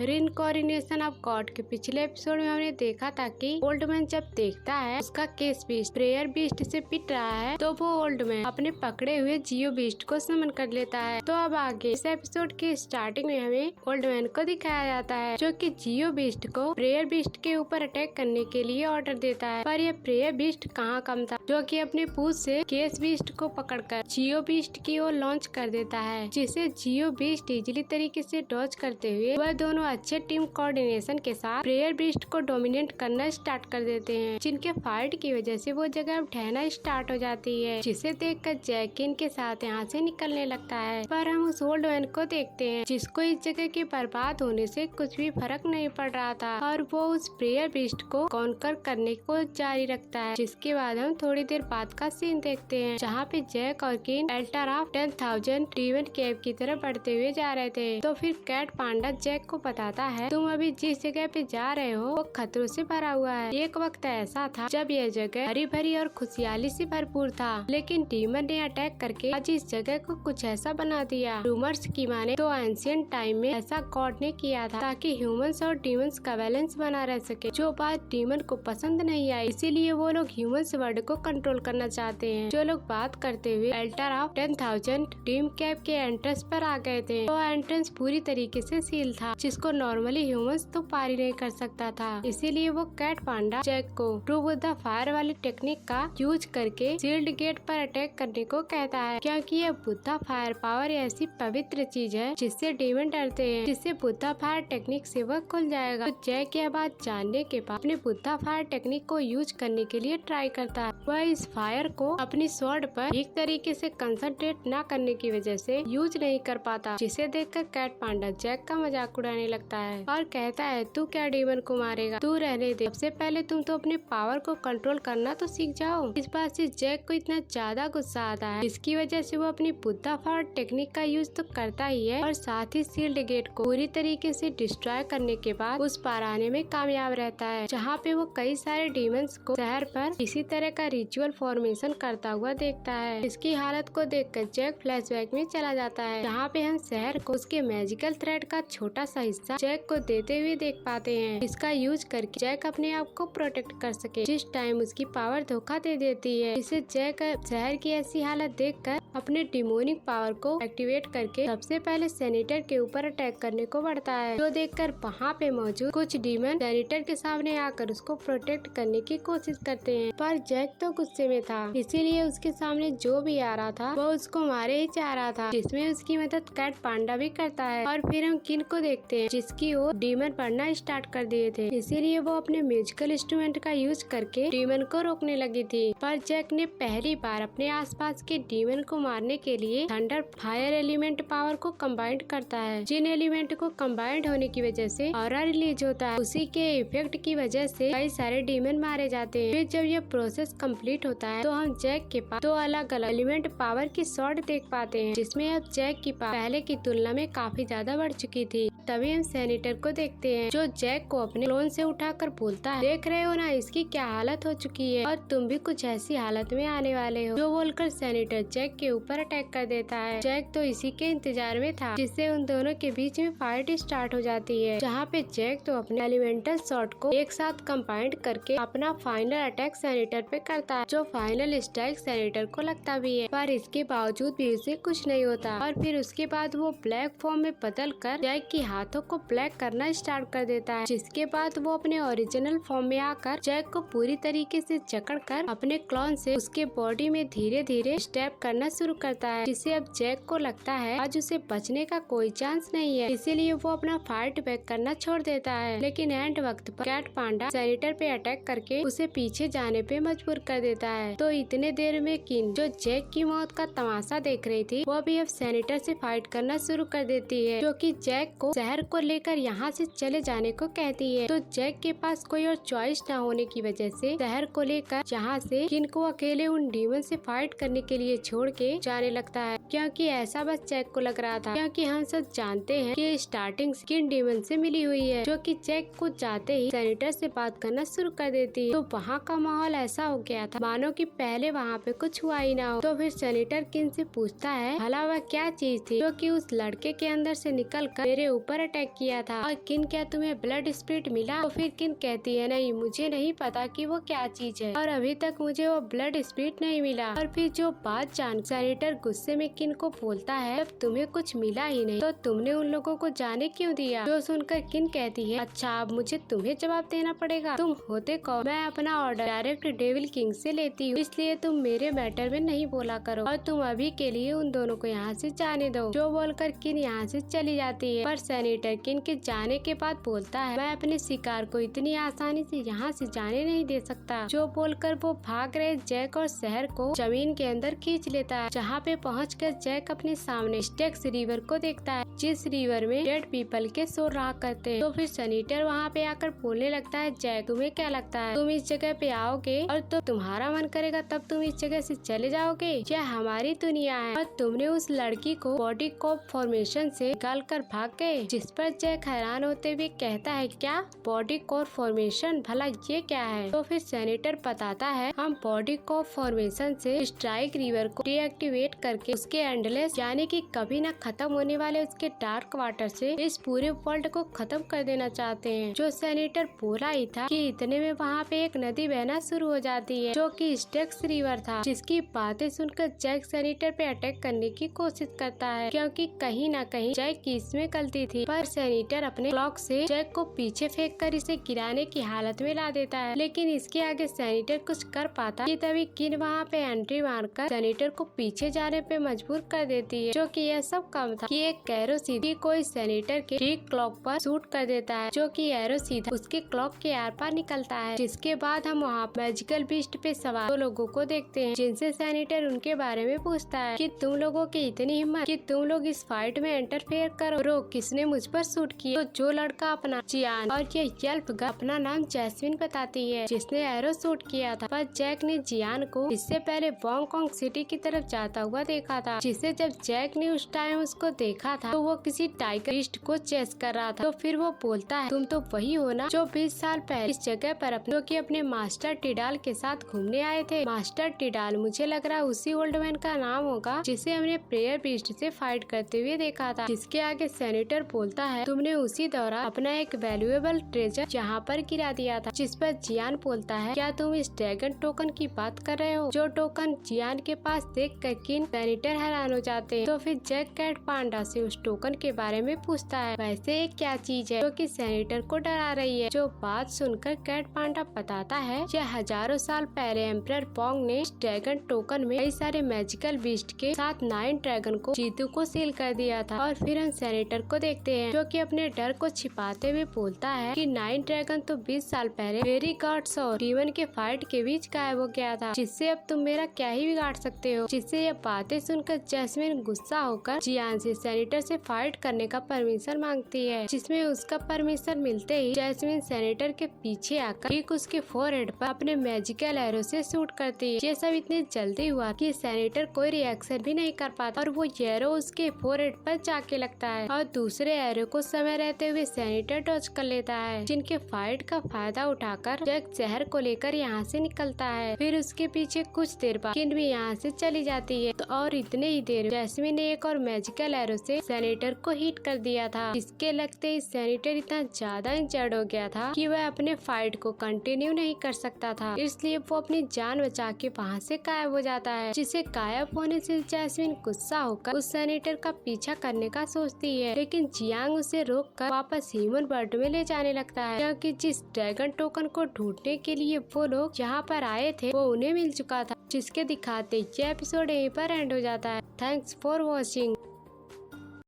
रिनकॉर्निनेशन of God के पिछले episode में हमने देखा था कि ओल्ड मैन जब देखता है उसका केस बीस्ट प्रेयर बीस्ट से पिट रहा है तो वो ओल्ड मैन अपने पकड़े हुए जियो बीस्ट को समन कर लेता है। तो अब आगे इस एपिसोड के स्टार्टिंग में हमें ओल्ड मैन को दिखाया जाता है जो कि जियो बीस्ट को प्रेयर बीस्ट के ऊपर अटैक करने के लिए ऑर्डर देता है। पर यह प्रेयर बीस्ट कहाँ कम था जो कि अपने पूंछ से केस बीस्ट को पकड़कर जियो बीस्ट की ओर लॉन्च कर देता है, जिसे जियो बीस्ट इजीली तरीके से डॉज करते हुए वह दोनों अच्छे टीम कोऑर्डिनेशन के साथ प्रेयर बीस्ट को डोमिनेट करना स्टार्ट कर देते हैं, जिनके फाइट की वजह से वो जगह अब ढहना स्टार्ट हो जाती है, जिसे देखकर जैक इनके साथ यहाँ से निकलने लगता है। पर हम उस ओल्ड मैन को देखते हैं जिसको इस जगह के बर्बाद होने से कुछ भी फर्क नहीं पड़ रहा था और वो उस प्रेयर बीस्ट को कॉन्कर करने को जारी रखता है। जिसके बाद हम थोड़ी देर बाद का सीन देखते हैं जहाँ पे जैक और किन एल्टर ऑफ 10,000 डीमन केव की तरफ बढ़ते हुए जा रहे थे। तो फिर कैट पांडा जैक को बताता है तुम अभी जिस जगह पे जा रहे हो वो खतरों से भरा हुआ है। एक वक्त ऐसा था जब यह जगह हरी भरी और खुशहाली से भरपूर था, लेकिन डीमन ने अटैक करके आज इस जगह को कुछ ऐसा बना दिया। रूमर्स की माने तो एंशिएंट टाइम में ऐसा गॉड ने किया था ताकि ह्यूमंस और डीमंस का बैलेंस बना रह सके, जो बात डीमन को पसंद नहीं आई। इसीलिए वो लोग ह्यूमंस वर्ल्ड को कंट्रोल करना चाहते हैं। जो लोग बात करते हुए एल्टर ऑफ 10,000 ड्रीम कैव के एंट्रेंस पर आ गए थे। वो एंट्रेंस पूरी तरीके से सील था जिसको नॉर्मली ह्यूमंस तो पार ही नहीं कर सकता था। इसीलिए वो कैट पांडा जैक को ट्रू बुद्धा फायर वाली टेक्निक का यूज करके शील्ड गेट पर अटैक करने को कहता है, क्योंकि यह बुद्धा फायर पावर ऐसी पवित्र चीज है जिससे डीमन डरते हैं, जिससे बुद्धा फायर टेक्निक से वह खुल जाएगा। तो जैक यह बात जानने के बाद अपने बुद्धा फायर टेक्निक को यूज करने के लिए ट्राई करता है। वह इस फायर को अपनी स्वॉर्ड पर ठीक तरीके से कंसंट्रेट न करने की वजह से यूज नहीं कर पाता, जिसे देखकर कैट पांडा जैक का मजाक उड़ाने लगता है और कहता है तू क्या डीमन को मारेगा, तू रहने दे, सबसे पहले तुम तो अपने पावर को कंट्रोल करना तो सीख जाओ। इस बात से जैक को इतना ज्यादा गुस्सा आता है जिसकी वजह से वो अपनी बुद्धा फायर टेक्निक का यूज तो करता ही है और साथ ही शील्ड गेट को पूरी तरीके से डिस्ट्रॉय करने के बाद उस पार आने में कामयाब रहता है, जहाँ पे वो कई सारे डीमंस को शहर पर इसी तरह का रिचुअल फॉर्मेशन करता हुआ देखता है। इसकी हालत को देखकर जैक फ्लैशबैक में चला जाता है, जहाँ पे हम शहर को उसके मैजिकल थ्रेड का छोटा सा हिस्सा जैक को देते हुए देख पाते हैं, इसका यूज करके जैक अपने आप को प्रोटेक्ट कर सके जिस टाइम उसकी पावर धोखा दे देती है। इसे जैक शहर की ऐसी हालत देखकर अपने डिमोनिक पावर को एक्टिवेट करके सबसे पहले सैनिटर के ऊपर अटैक करने को बढ़ता है, जो देखकर वहाँ पे मौजूद कुछ डीमन सैनिटर के सामने आकर उसको प्रोटेक्ट करने की कोशिश करते हैं। पर जैक तो गुस्से में था, इसीलिए उसके सामने जो भी आ रहा था वो उसको मारे ही चाह रहा था, जिसमें उसकी मदद कैट पांडा भी करता है। और फिर हम किन को देखते हैं जिसकी ओर डीमन पढ़ना स्टार्ट कर दिए थे, इसीलिए वो अपने म्यूजिकल इंस्ट्रूमेंट का यूज करके डीमन को रोकने लगी थी। पर जैक ने पहली बार अपने आसपास के डीमन को मारने के लिए थंडर फायर एलिमेंट पावर को कंबाइंड करता है, जिन एलिमेंट को कंबाइंड होने की वजह से ऑरा रिलीज होता है। उसी के इफेक्ट की वजह से कई सारे डीमन मारे जाते हैं। फिर जब यह प्रोसेस कंप्लीट होता है तो हम जैक के पास दो अलग अलग एलिमेंट पावर की शॉट देख पाते हैं, जिसमें अब जैक की पावर पहले की तुलना में काफी ज्यादा बढ़ चुकी थी। तभी हम सैनिटर को देखते हैं जो जैक को अपने क्लोन से उठाकर बोलता है, देख रहे हो ना इसकी क्या हालत हो चुकी है और तुम भी कुछ ऐसी हालत में आने वाले हो, जो बोलकर सैनिटर जैक के ऊपर अटैक कर देता है। जैक तो इसी के इंतजार में था, जिससे उन दोनों के बीच में फाइट स्टार्ट हो जाती है, जहाँ पे जैक तो अपने एलिमेंटल शॉट को एक साथ कंबाइंड करके अपना फाइनल अटैक सैनिटर पे करता है, जो फाइनल स्ट्राइक सैनिटर को लगता भी है, पर इसके बावजूद भी उसे कुछ नहीं होता। और फिर उसके बाद वो ब्लैक फॉर्म में बदल कर जैक की हाथों को ब्लैक करना स्टार्ट कर देता है, जिसके बाद वो अपने ओरिजिनल फॉर्म में आकर जैक को पूरी तरीके से जकड़कर अपने क्लॉन से उसके बॉडी में धीरे धीरे स्टेप करना शुरू करता है, जिससे अब जैक को लगता है आज उसे बचने का कोई चांस नहीं है, इसीलिए वो अपना फाइट बैक करना छोड़ देता है। लेकिन एंड वक्त पर कैट पांडा सैनिटर पे अटैक करके उसे पीछे जाने पे मजबूर कर देता है। तो इतने देर में किन जो जैक की मौत का तमाशा देख रही थी वो भी अब सैनिटर से फाइट करना शुरू कर देती है, जो कि जैक को शहर को लेकर यहाँ से चले जाने को कहती है। तो जैक के पास कोई और चॉइस न होने की वजह से शहर को लेकर यहाँ से किन को अकेले उन डीमन से फाइट करने के लिए छोड़ के लिए जाने लगता है, क्योंकि ऐसा बस जैक को लग रहा था, क्योंकि हम सब जानते हैं कि स्टार्टिंग स्किन डीमन से मिली हुई है, जो कि जैक को जाते ही सैनिटर से बात करना शुरू कर देती है। तो वहाँ का माहौल ऐसा हो गया था मानो कि पहले वहाँ पे कुछ हुआ ही ना हो। तो फिर सैनिटर किन से पूछता है भला वह क्या चीज थी जो कि उस लड़के के अंदर से निकलकर मेरे ऊपर अटैक किया था, और किन क्या तुम्हें ब्लड स्पिरिट मिला? तो फिर किन कहती है नहीं, मुझे नहीं पता कि वो क्या चीज है और अभी तक मुझे वो ब्लड स्पिरिट नहीं मिला। और फिर जो बात जान सैनिटर गुस्से में किन को बोलता है जब तुम्हें कुछ मिला ही नहीं तो तुमने उन लोगों को जाने क्यों दिया? जो सुनकर किन कहती है अच्छा अब मुझे तुम्हें जवाब देना पड़ेगा, तुम होते कौन? मैं अपना ऑर्डर डायरेक्ट डेविल किंग से लेती हूँ, इसलिए तुम मेरे मैटर में नहीं बोला करो और तुम अभी के लिए उन दोनों को यहाँ से जाने दो। जो बोलकर किन यहाँ से चली जाती है, पर सैनिटर किन के जाने के बाद बोलता है मैं अपने शिकार को इतनी आसानी से यहाँ से जाने नहीं दे सकता। जो बोलकर वो भाग रहे जैक और शहर को जमीन के अंदर खींच लेता है, जहाँ पे पहुँचकर जैक अपने सामने स्टेक्स रिवर को देखता है, जिस रिवर में डेड पीपल के सो रहा करते हैं। तो फिर सैनिटर वहाँ पे आकर बोलने लगता है जैक तुम्हें क्या लगता है तुम इस जगह पे आओगे और तो तुम्हारा मन करेगा तब तुम इस जगह से चले जाओगे? यह हमारी दुनिया है और तुमने उस लड़की को बॉडी कॉप फॉर्मेशन से निकाल कर भाग गए। जिस पर जैक हैरान होते हुए कहता है क्या बॉडी कॉप फॉर्मेशन, भला ये क्या है? तो फिर सैनिटर बताता है हम बॉडी कॉप फॉर्मेशन से स्ट्राइक रिवर को डीएक्टिवेट करके उसके एंडलेस यानी कि कभी न खत्म होने वाले उसके डार्क वाटर से इस पूरे वर्ल्ड को खत्म कर देना चाहते हैं। जो सैनिटर बोला ही था कि इतने में वहाँ पे एक नदी बहना शुरू हो जाती है जो कि स्टेक्स रिवर था, जिसकी बातें सुनकर जैक सैनिटर पे अटैक करने की कोशिश करता है, क्योंकि कहीं न कहीं जैक की इसमें गलती थी। पर सैनिटर अपने क्लॉक से जैक को पीछे फेंक कर इसे गिराने की हालत में ला देता है, लेकिन इसके आगे सैनिटर कुछ कर पाता कि तभी किन वहाँ पे एंट्री मारकर सैनिटर को पीछे जाने पे मजबूर कर देती है। जो कि यह सब कम था कि एक एरो सीधी कोई सैनिटर के ठीक क्लॉक पर शूट कर देता है, जो कि एरो सीधा उसके क्लॉक के आर पार निकलता है। जिसके बाद हम वहाँ मैजिकल बीस्ट पे सवार दो लोगों को देखते हैं, जिनसे सैनिटर उनके बारे में पूछता है कि तुम लोगों की इतनी हिम्मत कि तुम लोग इस फाइट में इंटरफेयर करो, रो किसने मुझ पर शूट किया? तो जो लड़का अपना जियान और ये यल्प अपना नाम जैस्मिन बताती है जिसने एरो शूट किया था। पर जैक ने जियान को इससे पहले वॉन्गकॉन्ग सिटी की तरफ जाता हुआ देखा था, जिसे जब जैक ने उस टाइम उसको देखा था तो वो किसी टाइगर बीस्ट को चेस कर रहा था। तो फिर वो बोलता है तुम तो वही हो ना जो 20 साल पहले इस जगह पर अपने मास्टर टिडाल के साथ घूमने आए थे। मास्टर टिडाल मुझे लग रहा है उसी ओल्ड मैन का नाम होगा जिसे हमने प्रेयर बीस्ट से फाइट करते हुए देखा था। जिसके आगे सैनिटर बोलता है तुमने उसी दौरान अपना एक वैल्यूएबल ट्रेजर यहाँ पर गिरा दिया था। जिस पर जियान बोलता है क्या तुम इस ड्रैगन टोकन की बात कर रहे हो? जो टोकन जियान के पास देख कर किन सैनिटर हैरान हो जाते हैं। तो फिर जैक कैट पांडा से उस टोकन के बारे में पूछता है वैसे ये क्या चीज है जो कि सैनिटर को डरा रही है। जो बात सुनकर कैट पांडा बताता है यह हजारों साल पहले एम्परर पोंग ने इस ड्रैगन टोकन में कई सारे मैजिकल बीस्ट के साथ 9 ड्रैगन को जीतू को सील कर दिया था। और फिर हम सैनिटर को देखते हैं जो कि अपने डर को छिपाते हुए बोलता है कि 9 ड्रैगन तो 20 साल पहले फेरी गॉड्स और डीमन के फाइट के बीच गायब हो गया था, जिससे अब तुम मेरा क्या ही बिगाड़ सकते हो। जिससे ये बातें सुनकर जैस्मिन गुस्सा होकर जियान से सैनिटर से फाइट करने का परमिशन मांगती है, जिसमें उसका परमिशन मिलते ही जैस्मिन सैनिटर के पीछे आकर ठीक उसके फोरहेड पर अपने मैजिकल एरो से शूट करती है। ये सब इतनी जल्दी हुआ कि सैनिटर कोई रिएक्शन भी नहीं कर पाता और वो एरो उसके फोरहेड पर जाके लगता है और दूसरे एरो को समय रहते हुए सैनिटर डॉज कर लेता है। जिनके फाइट का फायदा उठाकर जैक शहर को लेकर यहाँ से निकलता है। फिर उसके पीछे कुछ देर बाद किन भी यहाँ से चली जाती है। तो और इतने ही देर जैस्मिन ने एक और मैजिकल एरो से सैनिटर को हिट कर दिया था, जिसके लगते ही सैनिटर इतना ज्यादा इंजर्ड हो गया था कि वह अपने फाइट को कंटिन्यू नहीं कर सकता था। इसलिए वो अपनी जान बचा के वहाँ से गायब हो जाता है। जिसे गायब होने से जैस्मिन गुस्सा होकर उस सैनिटर का पीछा करने का सोचती है, लेकिन जियांग उसे रोककर वापस ह्यूमन वर्ल्ड में ले जाने लगता है, क्योंकि जिस ड्रैगन टोकन को ढूंढने के लिए वो लोग यहाँ पर आए थे वो उन्हें मिल चुका था। जिसके दिखाते ये एपिसोड यहीं पर एंड हो जाता है। Thanks for watching.